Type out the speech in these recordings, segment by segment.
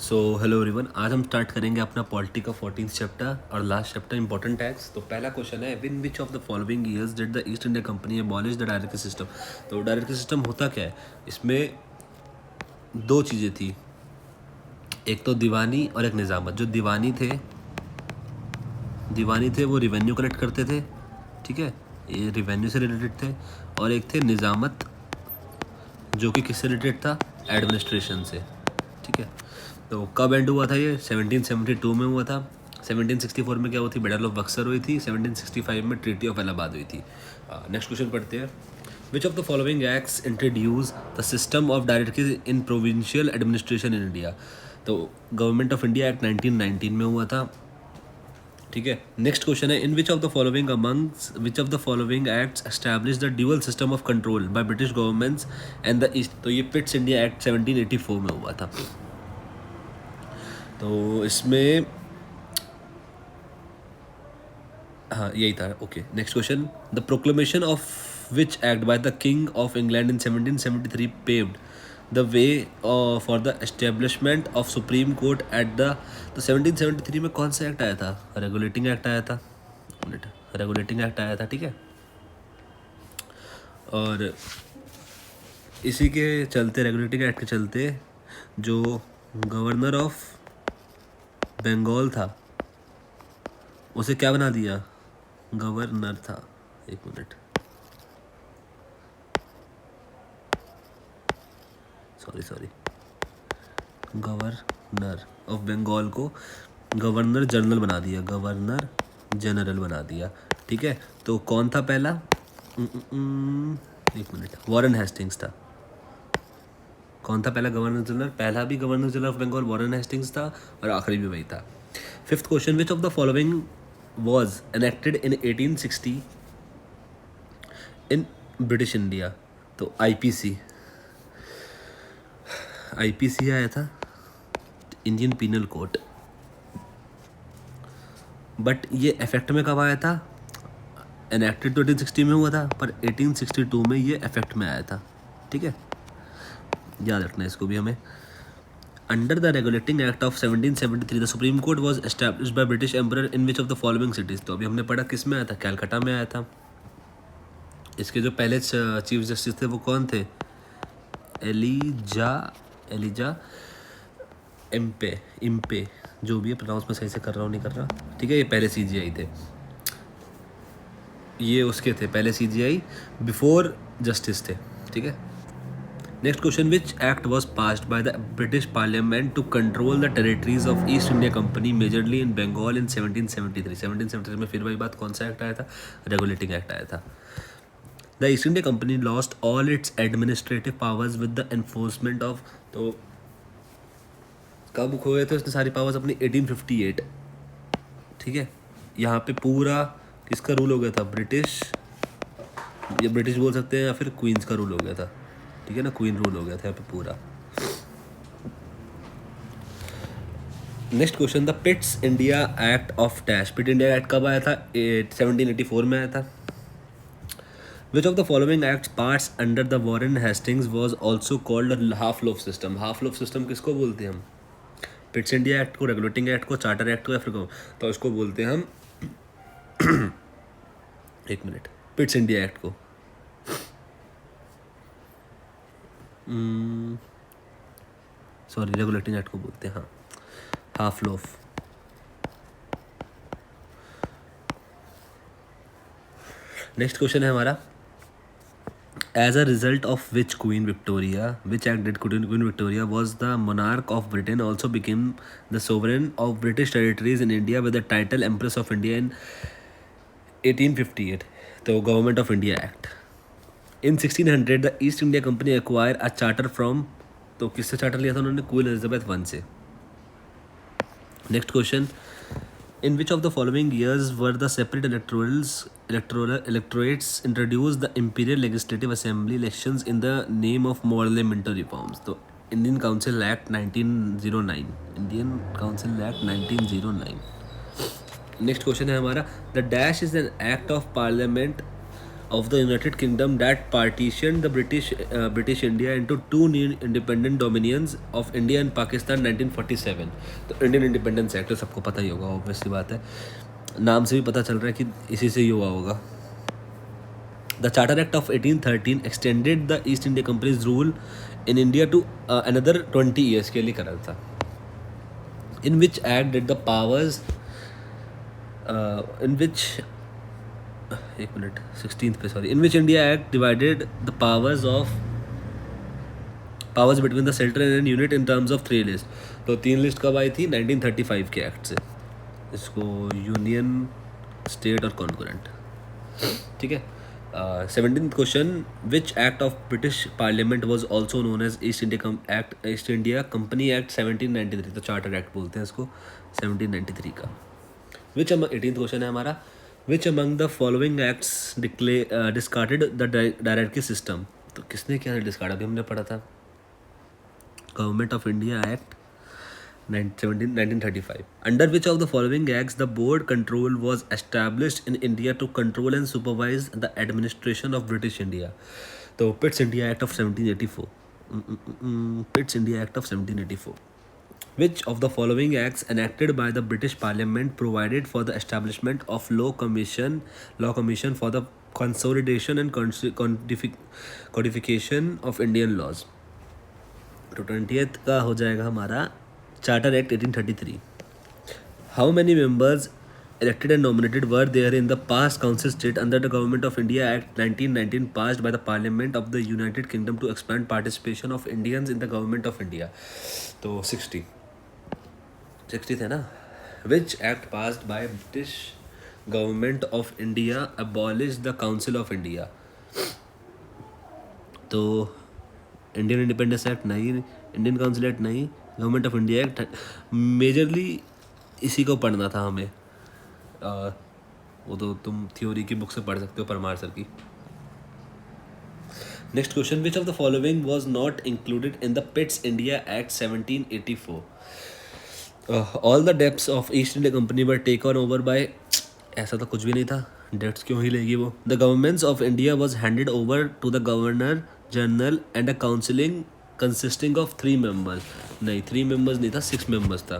So hello everyone, आज हम start करेंगे अपना पॉलिटी का 14th चैप्टर और लास्ट चैप्टर इंपॉर्टेंट टैक्स। तो पहला क्वेश्चन है, win which of the following years did the East India company abolish the direct system. तो डायरेक्ट सिस्टम होता क्या है, इसमें दो चीज़ें थी, एक तो दीवानी और एक निज़ामत। जो दीवानी थे वो रिवेन्यू कलेक्ट करते थे, ठीक है, ये रिवेन्यू से रिलेटेड थे। और एक थे निज़ामत, जो कि किससे रिलेटेड था, एडमिनिस्ट्रेशन से, ठीक है। तो कब एंड हुआ था ये, 1772 में हुआ था। 1764 में क्या हुई थी, बैटल ऑफ बक्सर हुई थी। 1765 में ट्रीटी ऑफ इलाहाबाद हुई थी। नेक्स्ट क्वेश्चन पढ़ते हैं, which of the following acts introduce the system of directory in provincial administration in India. तो गवर्नमेंट ऑफ इंडिया एक्ट 1919 में हुआ था, ठीक है। नेक्स्ट क्वेश्चन है, in which of the following acts establish the dual system of control by British governments and the east. तो ये पिट्स India act 1784 में हुआ था। तो इसमें हाँ यही था, okay. Next question, the proclamation of which act by the king of England in 1773 paved the way for the establishment of supreme court at the. तो 1773 में कौन सा एक्ट आया था, रेगुलेटिंग एक्ट आया था, रेगुलेटिंग एक्ट आया था, ठीक है। और इसी के चलते, रेगुलेटिंग एक्ट के चलते, जो गवर्नर ऑफ बंगाल था उसे क्या बना दिया, गवर्नर था, एक minute, sorry, governor of Bengal को गवर्नर जनरल बना दिया, गवर्नर जनरल बना दिया, ठीक है। तो कौन था पहला, एक मिनट, वॉरेन हेस्टिंग्स था। कौन था पहला गवर्नर जनरल, पहला भी governor general of Bengal Warren Hastings था और आखिरी भी वही था। Fifth question, which of the following was enacted in 1860 in British India. तो आईपीसी आया था, इंडियन पीनल कोड। बट ये इफेक्ट में कब आया था, एनेक्टेड तो 1860 में हुआ था, पर 1862 में ये इफेक्ट में आया था, ठीक है, याद रखना है इसको भी हमें। Under the regulating act of 1773 the supreme court was establish by British emperor in which of the following cities. तो अभी हमने पढ़ा किस में आया था, कैलकाटा में आया था। इसके जो पहले चीफ जस्टिस थे वो कौन थे, एलिजा इम्पे, जो भी है, प्रोनाउंस में सही से कर रहा हूँ नहीं कर रहा, ठीक है। ये पहले सीजीआई थे, ये उसके थे पहले सीजीआई, बिफोर जस्टिस थे, ठीक है। Next question, which act was passed by the British parliament to control the territories of east India company majorly in Bengal in 1773। 1773 में फिर वही बात, कौन सा एक्ट आया था, रेगुलेटिंग एक्ट आया था। The East India company lost all it's administrative powers with the enforcement of. तो कब खोए थे उसने सारी पावर्स अपनी, 1858, ठीक है। यहाँ पे पूरा किसका रूल हो गया था, या ब्रिटिश बोल सकते हैं, या फिर क्वींस का रूल हो गया था, ठीक है ना, क्वीन रूल हो गया था यहाँ पे पूरा। Next question, the Pitt's India act of dash. Pitt India act कब आया था, 1784 में आया था। Which of the following act parts under the Warren Hastings was also called half loaf system. Half loaf system किसको बोलते हैं हम, पिट्स इंडिया एक्ट को, रेगुलेटिंग एक्ट को, चार्टर एक्ट को, या फिर को, तो इसको बोलते हैं हम एक मिनट, पिट्स इंडिया एक्ट को, सॉरी, रेगुलेटिंग एक्ट को बोलते हैं, हाँ, हाफ लोफ। नेक्स्ट क्वेश्चन है हमारा, as a result of which Queen Victoria, which act did Queen Victoria was the monarch of Britain also became the sovereign of British territories in India with the title empress of India in 1858। तो government of India act. In 1600 the East India company acquire a charter from. तो किससे charter लिया था उन्होंने, Queen Elizabeth one से। Next question, in which of the following years were the separate electorates introduce the imperial legislative assembly elections in the name of parliamentary reforms. तो Indian council act 1909, Indian council act 1909। Next question है हमारा, the dash is an act of parliament of the United Kingdom that partitioned the British India into two new independent dominions of India and Pakistan 1947. तो Indian independence act तो सबको पता ही होगा, obviously बात है, नाम से भी पता चल रहा है कि इसी से ही हुआ होगा. The Charter Act of 1813 extended the East India Company's rule in India to another 20 years के लिए करा था. In which act did the powers in which 16th पे sorry, in which India Act divided the powers between the central and unit in terms of 3 lists. तो 3 list कब आई थी? 1935 के act से. इसको यूनियन, स्टेट और कॉन्करेंट. ठीक है. 17th question, which act of British parliament was also known as East India company act 1793. तो चार्टर एक्ट बोलते हैं इसको, 1793 का. विच 18th क्वेश्चन है हमारा, which among the following acts discarded the directory system. तो किसने क्या डिस्कार्ड, अभी हमने पढ़ा था, government of India act 1935. Under which of the following acts the board control was established in India to control and supervise the administration of British India. तो Pitt's India Act of 1784. Pitt's India Act of 1784. Which of the following acts enacted by the British Parliament provided for the establishment of law commission for the consolidation and codification of Indian laws. तो 20th का हो जाएगा हमारा charter act 1833. How many members elected and nominated were there in the past council state under the Government of India Act 1919 passed by the Parliament of the United Kingdom to expand participation of Indians in the Government of India? तो 60 थे ना. Which act passed by British Government of India abolished the Council of India? तो Indian independence act नहीं, Indian council act नहीं, government of India act. Majorly इसी को पढ़ना था हमें. वो तो तुम थ्योरी की बुक से पढ़ सकते हो, परमार सर की. Next question, which of the following was not included in the Pitt's India act 1784? All the debts of east India company were taken over by. ऐसा तो कुछ भी नहीं था, डेब्ट्स क्यों ही लेगी वो. The governments of India was handed over to the governor general and a counselling consisting of 3 members. नहीं, 3 members नहीं था, 6 members था.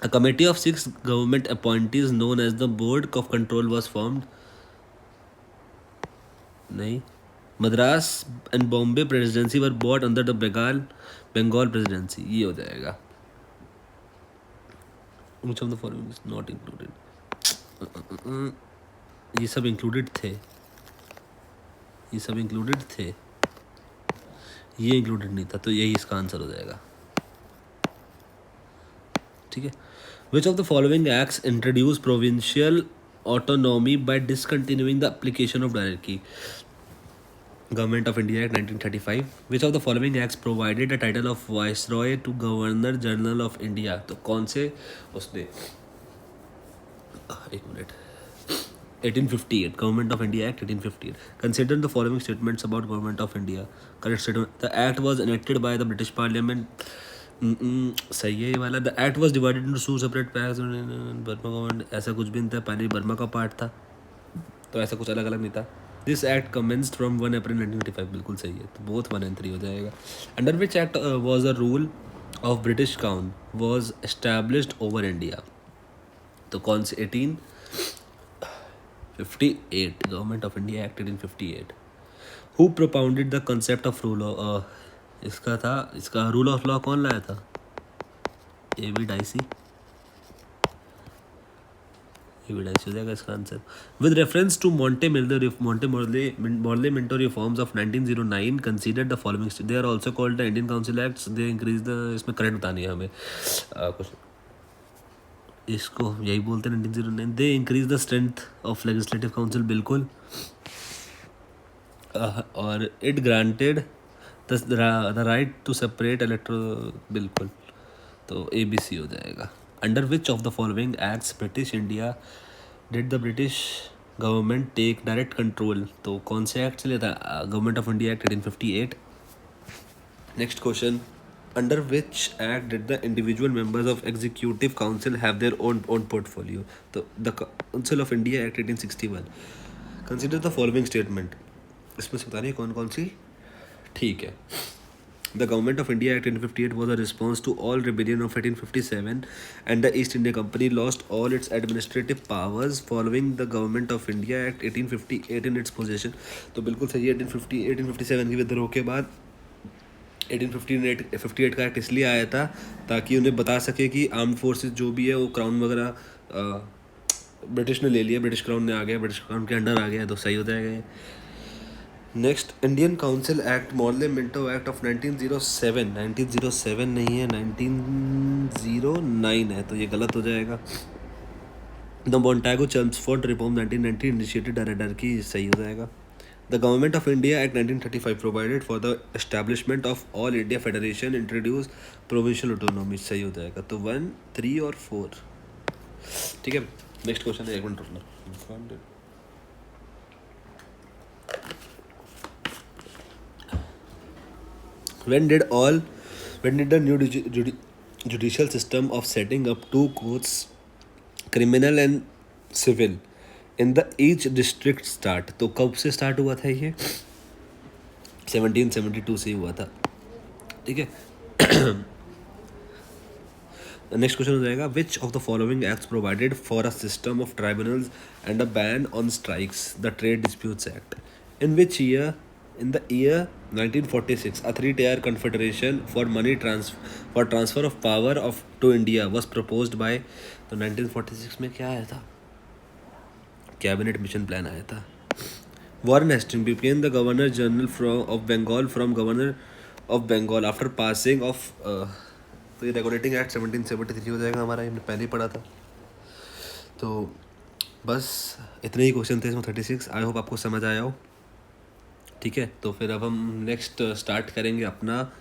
A committee of 6 government appointees known as the Board of Control was formed. नहीं. Madras and Bombay presidency were brought under the Bengal presidency. ये हो जाएगा. Which of the following is not included? ये सब included थे, ये included नहीं था, तो यही इसका आंसर हो जाएगा. ठीक है. Which of the following acts introduce provincial autonomy by discontinuing the application of directory? Government of India act 1935. Which of the following acts provided a title of viceroy to governor general of India? तो कौन से उसने, एक minute, 1858, Government of India Act 1858. Consider the following statements about Government of India. Correct statement. The act was enacted by the British Parliament. सही है ये वाला. The act was divided into 2 separate parts. Burma government, ऐसा कुछ भी नहीं था, पहले बर्मा का पार्ट था, तो ऐसा कुछ अलग अलग नहीं था. This act commenced from 1 April 1995. बिल्कुल सही है, तो both 1 and 3 हो जाएगा. Under which act was the rule of British Crown was established over India? तो कौन से? 1858, Government of India Act 1858. Who propounded the concept of rule of इसका रूल ऑफ लॉ कौन लाया था? एवी डाइसी हो जाएगा इसका answer. With reference to Minto Morley reforms of 1909 considered the following. They are also called the Indian council acts. They increase the, इसमें correct बतानी है हमें कुछ, इसको यही बोलते हैं 1909. They increase the strength of legislative council, बिल्कुल. और it granted the right to separate electoral, बिल्कुल. तो ABC हो जाएगा. Under which of the following acts British India did the British government take direct control? तो कौन से एक्ट से लिया था? Government of India act 1858. Next question, under which act did the individual members of executive council have their own portfolio? तो the Council of India Act 1861. Consider the following statement, इसमें से बतानी है कौन कौन सी ठीक है। The Government of India Act 1858 was a response to all rebellion of 1857 and the East India Company lost all its administrative powers following the Government of India Act 1858 in its possession। तो बिल्कुल सही है। 1857 के विद्रोह के बाद 1858 का act इसलिए आया था ताकि उन्हें बता सके कि आर्म्ड फोर्सेस जो भी है वो क्राउन वगैरह ब्रिटिश ने ले लिया, ब्रिटिश क्राउन ने आ गया, ब्रिटिश क्राउन के अंडर आ गया, तो सही हो जाएगा। Next, Indian council act Morley Minto act of 1907, 1907 नहीं है, 1909 है, तो ये गलत हो जाएगा। द मोंटागो चेम्सफोर्ड रिफॉर्म 1990 इनिशिएटेड की सही हो जाएगा। The government of India act 1935 provided for the establishment of all India federation introduce provincial autonomy, सही हो जाएगा। तो 1, 3 और 4 ठीक है। नेक्स्ट क्वेश्चन है, एक मिनट रुकना। When did the new judicial system of setting up 2 courts, criminal and civil, in the each district start? तो कब से स्टार्ट हुआ था ये? 1772 से हुआ था, ठीक है। नेक्स्ट क्वेश्चन हो जाएगा, विच of the following acts provided for a system of tribunals and a ban on strikes? The trade disputes act. In which year? In the year 1946, a 3-tier confederation for transfer of power to India was proposed by। तो 1946 में क्या आया था? Cabinet mission plan आया था। Warren Hastings became the Governor General of Bengal from Governor of Bengal after passing of तो ये regulating act 1773 हो जाएगा हमारा, हमने पहले ही पढ़ा था। तो बस इतने ही क्वेश्चन थे इसमें 36। आई होप आपको समझ आया हो, ठीक है। तो फिर अब हम नेक्स्ट स्टार्ट करेंगे अपना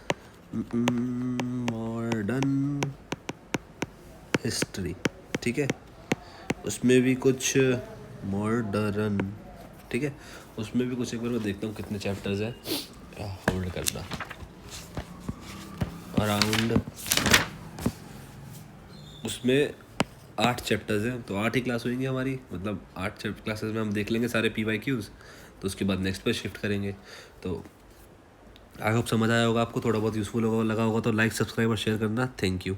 मॉडर्न हिस्ट्री, ठीक है। उसमें भी कुछ मॉडर्न, ठीक है, उसमें भी कुछ एक बार मैं देखता हूँ कितने चैप्टर्स हैं। होल्ड करना, अराउंड उसमें 8 चैप्टर्स हैं, तो 8 ही क्लास होंगी हमारी, मतलब 8 क्लासेस में हम देख लेंगे सारे PYQs, तो उसके बाद नेक्स्ट पे शिफ्ट करेंगे। तो आई होप समझ आया होगा आपको, थोड़ा बहुत यूज़फुल होगा, लगा होगा तो लाइक, सब्सक्राइब और शेयर करना। Thank you.